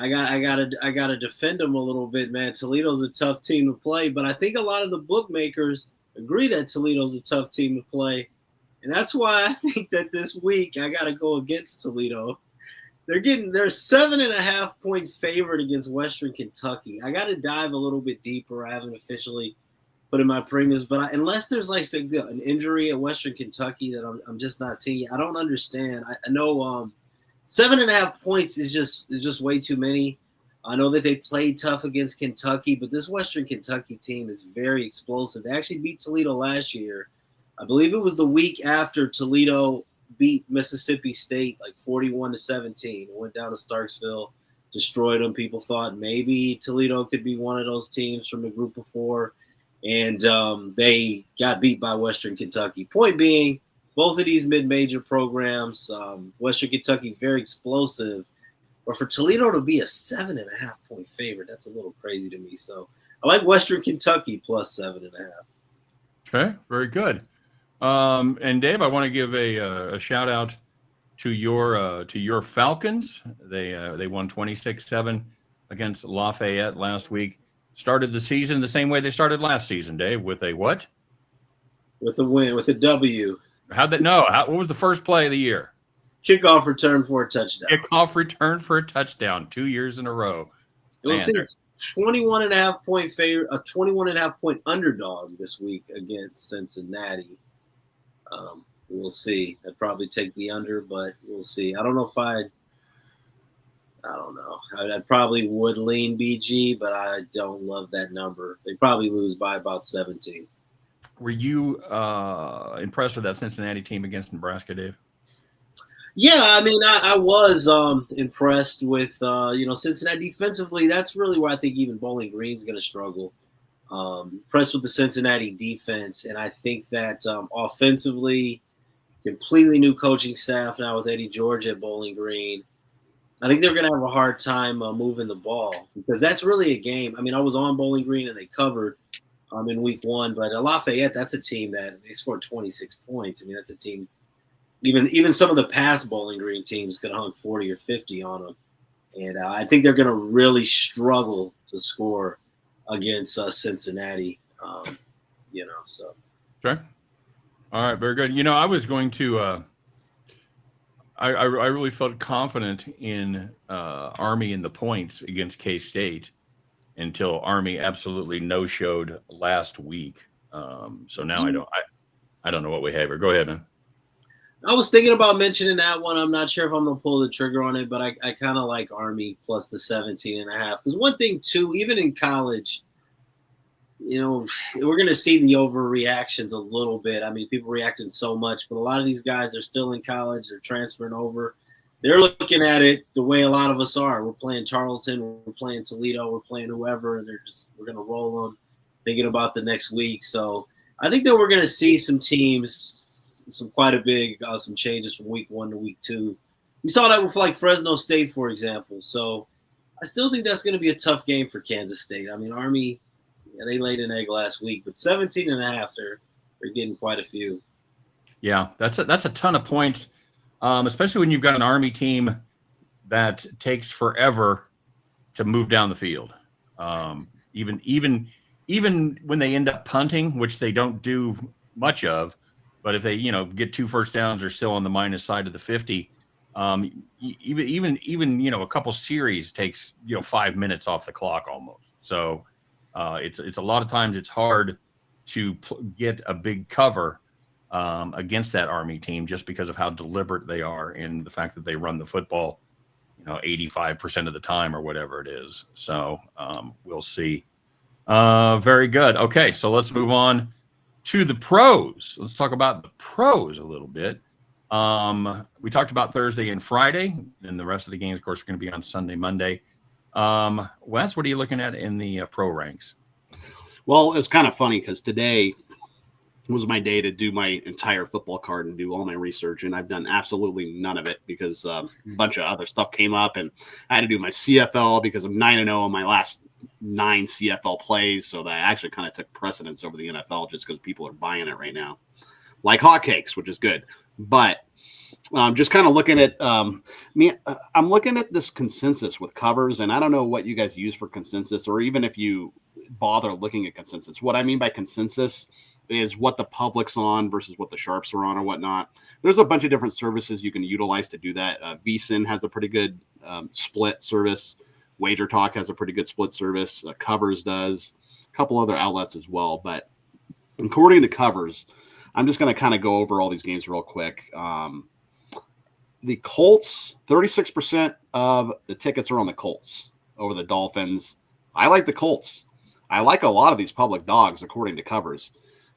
gotta defend them a little bit, man. Toledo's a tough team to play, but I think a lot of the bookmakers agree that Toledo's a tough team to play, and that's why I think that this week I gotta go against Toledo. They're 7.5 point favorite against Western Kentucky. I gotta dive a little bit deeper. I haven't officially put in my premiums, but unless there's like an injury at Western Kentucky that I'm just not seeing, I don't understand. I know 7.5 points is just way too many. I know that they played tough against Kentucky, but this Western Kentucky team is very explosive. They actually beat Toledo last year. I believe it was the week after Toledo beat Mississippi State like 41-17. Went down to Starksville, destroyed them. People thought maybe Toledo could be one of those teams from the group of four. And they got beat by Western Kentucky. Point being, both of these mid-major programs, Western Kentucky, very explosive. But for Toledo to be a 7.5 point favorite, that's a little crazy to me. So I like Western Kentucky plus 7.5. Okay, very good. And Dave, I want to give a shout out to your Falcons. They won 26-7 against Lafayette last week. Started the season the same way they started last season, Dave, with a what? With a win, with a W. What was the first play of the year? Kickoff return for a touchdown. Kickoff return for a touchdown 2 years in a row. It was 21.5 point favorite, a 21.5 point underdog this week against Cincinnati. We'll see. I'd probably take the under, but we'll see. I don't know. I probably would lean BG, but I don't love that number. They probably lose by about 17. Were you impressed with that Cincinnati team against Nebraska, Dave? Yeah, I mean, I was impressed with, Cincinnati defensively. That's really where I think even Bowling Green's going to struggle. Impressed with the Cincinnati defense, and I think that offensively, completely new coaching staff now with Eddie George at Bowling Green. I think they're going to have a hard time moving the ball because that's really a game. I mean, I was on Bowling Green and they covered in week one, but Lafayette, that's a team that they scored 26 points. I mean, that's a team. Even some of the past Bowling Green teams could have hung 40 or 50 on them, and I think they're going to really struggle to score against Cincinnati. So. Okay. All right. Very good. I was going to. I really felt confident in Army in the points against K-State until Army absolutely no-showed last week. So now I don't know what we have here. Go ahead, man. I was thinking about mentioning that one. I'm not sure if I'm going to pull the trigger on it, but I kind of like Army plus the 17.5. Because one thing, too, even in college, we're going to see the overreactions a little bit. I mean, people reacting so much, but a lot of these guys are still in college. They're transferring over. They're looking at it the way a lot of us are. We're playing Tarleton. We're playing Toledo. We're playing whoever, and we're going to roll them thinking about the next week. So I think that we're going to see some teams, some changes from week one to week two. We saw that with like Fresno State, for example. So I still think that's going to be a tough game for Kansas State. I mean, Army, they laid an egg last week, but 17.5, they're getting quite a few. Yeah, that's a ton of points, especially when you've got an Army team that takes forever to move down the field. Even when they end up punting, which they don't do much of, but if they get 2 first downs, they're still on the minus side of the 50. Even a couple series takes 5 minutes off the clock almost. So. It's a lot of times it's hard to get a big cover against that Army team just because of how deliberate they are and the fact that they run the football, 85% of the time or whatever it is. So we'll see. Very good. Okay, so let's move on to the pros. Let's talk about the pros a little bit. We talked about Thursday and Friday, and the rest of the games, of course, are going to be on Sunday, Monday. Wes, what are you looking at in the pro ranks? Well, it's kind of funny because today was my day to do my entire football card and do all my research, and I've done absolutely none of it because a bunch of other stuff came up, and I had to do my CFL because I'm 9-0 on my last 9 CFL plays, so that actually kind of took precedence over the NFL just because people are buying it right now, like hotcakes, which is good. But just kind of looking at I'm looking at this consensus with covers, and I don't know what you guys use for consensus, or even if you bother looking at consensus. What I mean by consensus is what the public's on versus what the sharps are on or whatnot. There's a bunch of different services you can utilize to do that. VSiN has a pretty good split service. Wager Talk has a pretty good split service. Covers does. A couple other outlets as well. But according to Covers, I'm just going to kind of go over all these games real quick. The Colts, 36% of the tickets are on the Colts over the Dolphins. I like the Colts. I like a lot of these public dogs, according to Covers.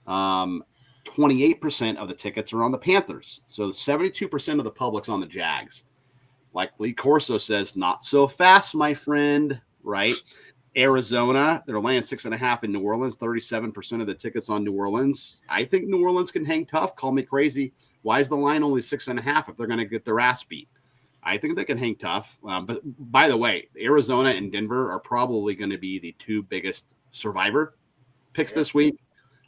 28% of the tickets are on the Panthers. So 72% of the public's on the Jags. Like Lee Corso says, not so fast, my friend, right? Arizona, they're laying 6.5 in New Orleans, 37% of the tickets on New Orleans. I think New Orleans can hang tough. Call me crazy. Why is the line only 6.5 if they're going to get their ass beat? I think they can hang tough. But by the way, Arizona and Denver are probably going to be the 2 biggest survivor picks this week.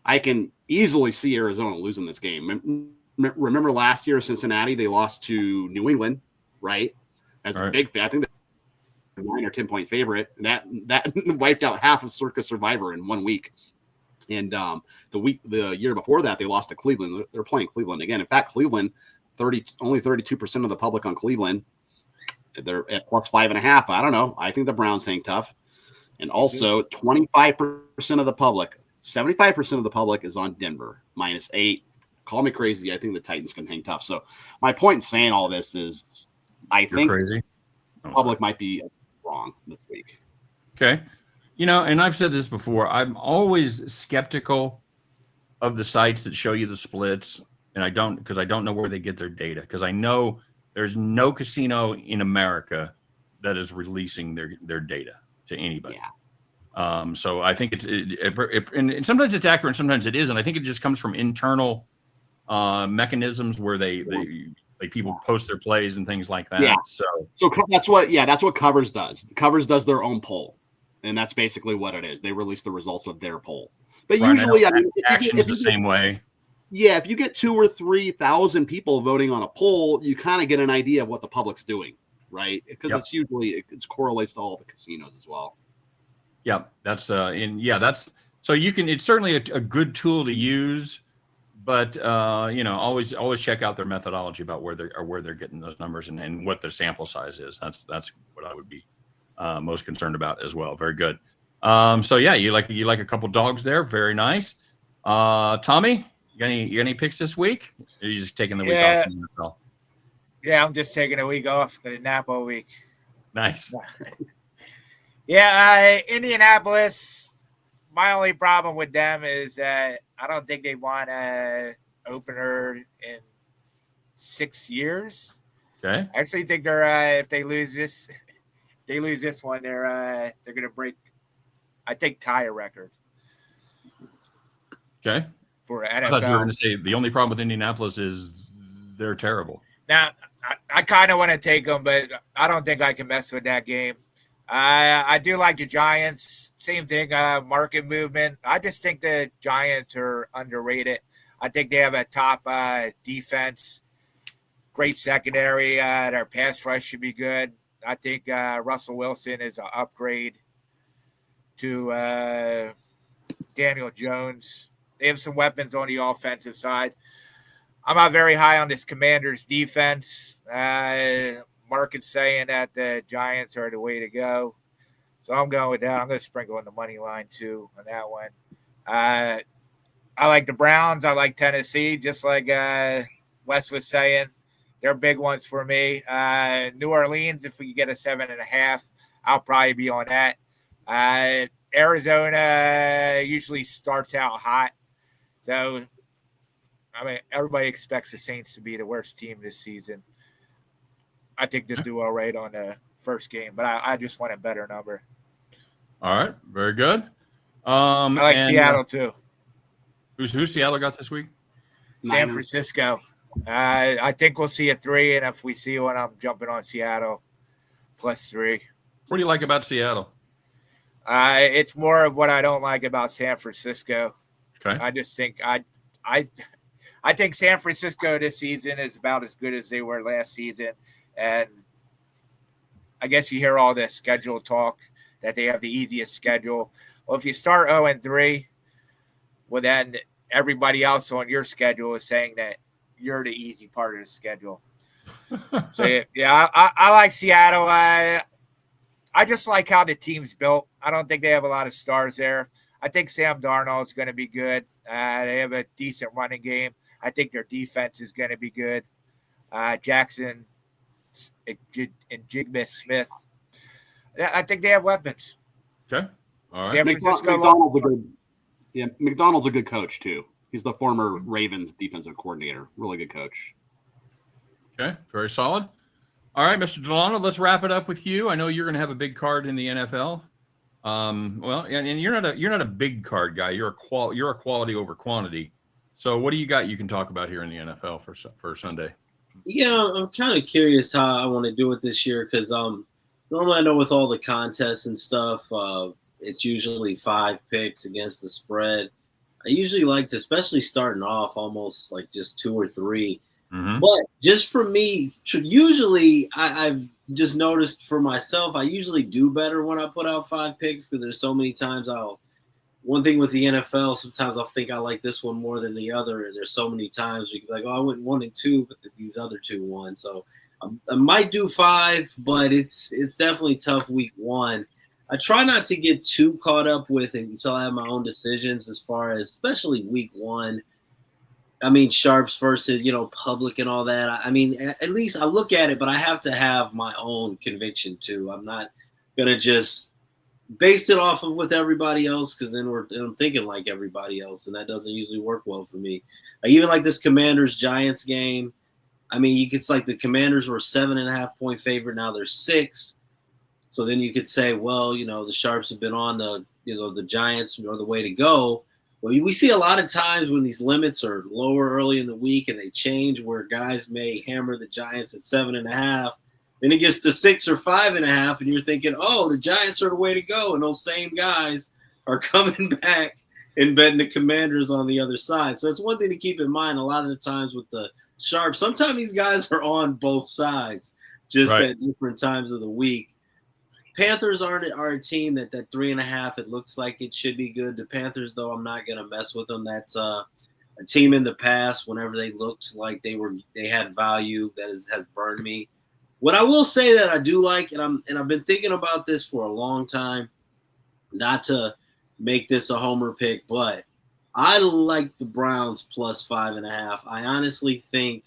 I can easily see Arizona losing this game. Remember last year, Cincinnati, they lost to New England, right? As a big fan. I think they're 9 or 10-point favorite. That wiped out half of Circus Survivor in 1 week. And the year before that, they lost to Cleveland. They're playing Cleveland again. In fact, Cleveland, only 32% of the public on Cleveland. They're at plus 5.5. I don't know. I think the Browns hang tough. And also 25% of the public, 75% of the public is on Denver, -8. Call me crazy. I think the Titans can hang tough. So my point in saying all this is I think crazy. The public might be wrong this week. Okay. And I've said this before, I'm always skeptical of the sites that show you the splits, and I don't know where they get their data, because I know there's no casino in America that is releasing their data to anybody. Yeah. So I think and sometimes it's accurate and sometimes it isn't. I think it just comes from internal mechanisms where they people post their plays and things like that. Yeah. So that's what Covers does. Covers does their own poll, and that's basically what it is. They release the results of their poll. But usually, Action's the same way. Yeah, if you get 2,000 or 3,000 people voting on a poll, you kind of get an idea of what the public's doing, right? Because it's usually it correlates to all the casinos as well. Yeah, that's so you can. It's certainly a good tool to use, but always check out their methodology about where they're getting those numbers and what their sample size is. That's what I would be most concerned about as well. Very good. So yeah, you like a couple dogs there. Very nice. Tommy, you got any picks this week? Or are you just taking the week off from the NFL? Yeah, I'm just taking a week off for the Napa week. Nice. Yeah, Indianapolis. My only problem with them is that I don't think they won an opener in 6 years. Okay. I actually think they're if they lose this one, they're gonna break, I think, tie a record. Okay. For NFL. NFL. I thought you were going to say the only problem with Indianapolis is they're terrible. Now, I kind of want to take them, but I don't think I can mess with that game. I do like the Giants. Same thing, market movement. I just think the Giants are underrated. I think they have a top defense, great secondary. Their pass rush should be good. I think Russell Wilson is an upgrade to Daniel Jones. They have some weapons on the offensive side. I'm not very high on this Commanders defense. Market's saying that the Giants are the way to go. So I'm going with that. I'm going to sprinkle on the money line, too, on that one. I like the Browns. I like Tennessee, just like Wes was saying. They're big ones for me. New Orleans, if we get a 7.5, I'll probably be on that. Arizona usually starts out hot. So I mean, everybody expects the Saints to be the worst team this season. I think they'll do all right on the first game, but I just want a better number. All right, very good. I like Seattle too. Who's Seattle got this week? San Francisco. I think we'll see a 3, and if we see one, I'm jumping on Seattle +3. What do you like about Seattle? It's more of what I don't like about San Francisco. Okay. I just think I think San Francisco this season is about as good as they were last season, and I guess you hear all this schedule talk that they have the easiest schedule. Well, if you start 0-3, well then everybody else on your schedule is saying that you're the easy part of the schedule. So yeah, I like Seattle. I just like how the team's built. I don't think they have a lot of stars there. I think Sam Darnold's going to be good. They have a decent running game. I think their defense is going to be good. Jackson and Jigba Smith. I think they have weapons. Okay. All right. San Francisco. McDonald's a good coach too. He's the former Ravens defensive coordinator. Really good coach. Okay. Very solid. All right, Mr. Delano, let's wrap it up with you. I know you're going to have a big card in the NFL. Well, and you're not a big card guy. You're a quality over quantity. So what do you got you can talk about here in the NFL for Sunday? Yeah, I'm kind of curious how I want to do it this year because normally I know with all the contests and stuff, it's usually 5 picks against the spread. I usually like to, especially starting off, almost like just 2 or 3. Mm-hmm. But just for me, usually I've just noticed for myself, I usually do better when I put out 5 picks because there's so many times one thing with the NFL, sometimes I'll think I like this one more than the other. And there's so many times we can be like, oh, I went 1 and 2, but these other 2 won. So I might do 5, but it's definitely tough week 1. I try not to get too caught up with it until I have my own decisions as far as, especially week 1. I mean, sharps versus, public and all that. I mean, at least I look at it, but I have to have my own conviction too. I'm not going to just base it off of with everybody else because then I'm thinking like everybody else, and that doesn't usually work well for me. Even like this Commanders-Giants game, I mean, it's like the Commanders were 7.5-point favorite. Now they're 6. So then you could say, well, the sharps have been on the Giants are the way to go. Well, we see a lot of times when these limits are lower early in the week and they change where guys may hammer the Giants at 7.5. Then it gets to 6 or 5.5, and you're thinking, oh, the Giants are the way to go. And those same guys are coming back and betting the Commanders on the other side. So it's one thing to keep in mind a lot of the times with the sharps. Sometimes these guys are on both sides just right. at different times of the week. Panthers are a team that 3.5, it looks like it should be good. The Panthers, though, I'm not going to mess with them. That's a team in the past, whenever they looked like they had value, that has burned me. What I will say that I do like, and I've been thinking about this for a long time, not to make this a homer pick, but I like the Browns plus 5.5. I honestly think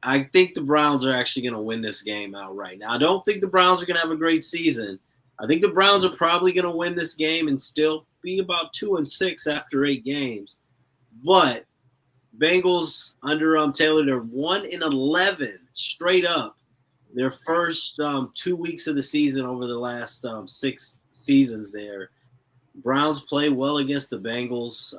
the Browns are actually going to win this game outright. Now, I don't think the Browns are going to have a great season. I think the Browns are probably going to win this game and still be about 2-6 after 8 games. But Bengals under Taylor, they're 1-11 straight up. Their first 2 weeks of the season over the last 6 seasons there. Browns play well against the Bengals.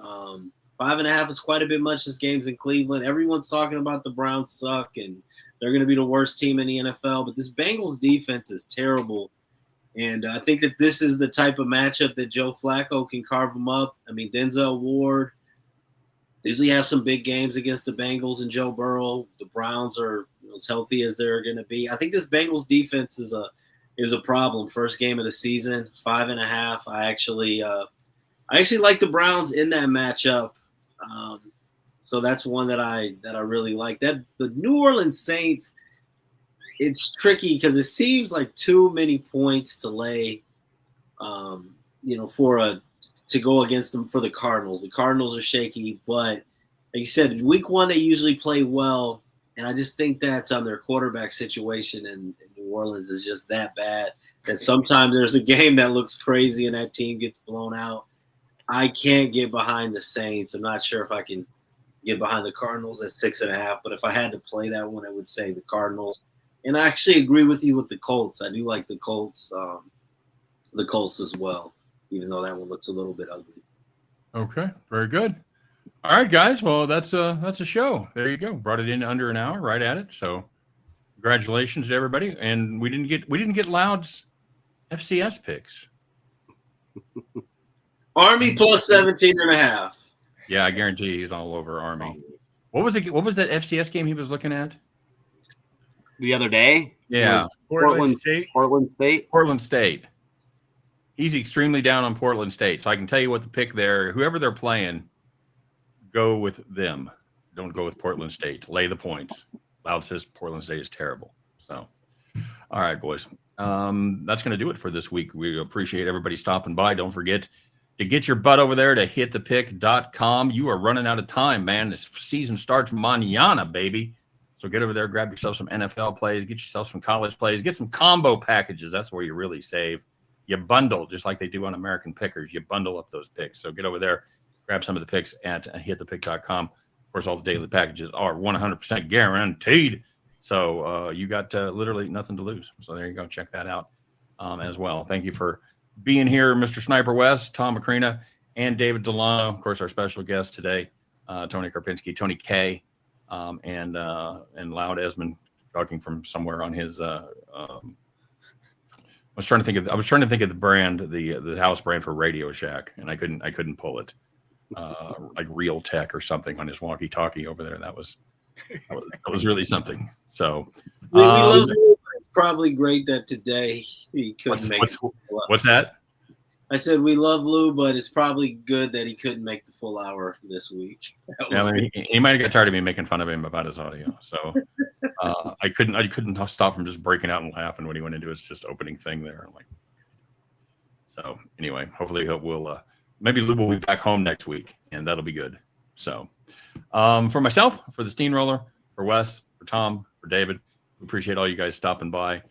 5.5 is quite a bit much. This game's in Cleveland. Everyone's talking about the Browns suck and they're going to be the worst team in the NFL. But this Bengals defense is terrible. And I think that this is the type of matchup that Joe Flacco can carve them up. I mean, Denzel Ward usually has some big games against the Bengals and Joe Burrow. The Browns are as healthy as they're going to be. I think this Bengals defense is a problem. First game of the season, 5.5. I actually like the Browns in that matchup. So that's one that I really like. That the New Orleans Saints, it's tricky because it seems like too many points to lay, to go against them for the Cardinals. The Cardinals are shaky, but like you said, week 1 they usually play well, and I just think that their quarterback situation in New Orleans is just that bad that sometimes there's a game that looks crazy and that team gets blown out. I can't get behind the Saints. I'm not sure if I can get behind the Cardinals at 6.5. But if I had to play that one, I would say the Cardinals. And I actually agree with you with the Colts. I do like the Colts as well, even though that one looks a little bit ugly. Okay, very good. All right, guys. Well, that's a show. There you go. Brought it in under an hour, right at it. So, congratulations to everybody. And we didn't get Loud's FCS picks. Army plus 17.5. Yeah, I guarantee he's all over Army. What was that FCS game he was looking at? The other day? Yeah. Portland State. Portland State. He's extremely down on Portland State. So I can tell you what the pick there, whoever they're playing, go with them. Don't go with Portland State. Lay the points. Loud says Portland State is terrible. So, all right, boys. That's going to do it for this week. We appreciate everybody stopping by. Don't forget to get your butt over there to hitthepick.com. You are running out of time, man. This season starts mañana, baby. So get over there, grab yourself some NFL plays, get yourself some college plays, get some combo packages. That's where you really save. You bundle, just like they do on American Pickers. You bundle up those picks. So get over there, grab some of the picks at hitthepick.com. Of course, all the daily packages are 100% guaranteed. So you got literally nothing to lose. So there you go. Check that out as well. Thank you for being here, Mr. Sniper West, Tom Macrina, and David Delano. Of course, our special guest today, Tony Karpinski, Tony K, and Loud Esmond talking from somewhere on his. I was trying to think of the brand, the house brand for Radio Shack, and I couldn't pull it. Like Real Tech or something on his walkie-talkie over there. That was really something. So we love you. It's probably great that today he couldn't make it. What's that? I said we love Lou, but it's probably good that he couldn't make the full hour this week. Yeah, I mean, he might have got tired of me making fun of him about his audio. So I couldn't stop from just breaking out and laughing when he went into his just opening thing there. I'm like, so anyway, hopefully we'll maybe Lou will be back home next week, and that'll be good. So for myself, for the Steamroller, for Wes, for Tom, for David, we appreciate all you guys stopping by.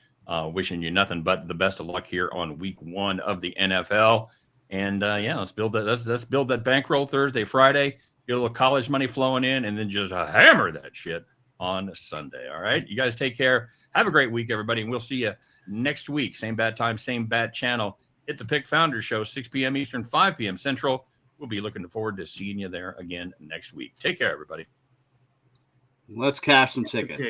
Wishing you nothing but the best of luck here on week 1 of the NFL. And let's build that. Let's build that bankroll Thursday, Friday, get a little college money flowing in, and then just hammer that shit on Sunday. All right. You guys take care. Have a great week, everybody. And we'll see you next week. Same bad time, same bad channel. Hit the Pick Founders Show, 6 p.m. Eastern, 5 p.m. Central. We'll be looking forward to seeing you there again next week. Take care, everybody. Let's cash some tickets.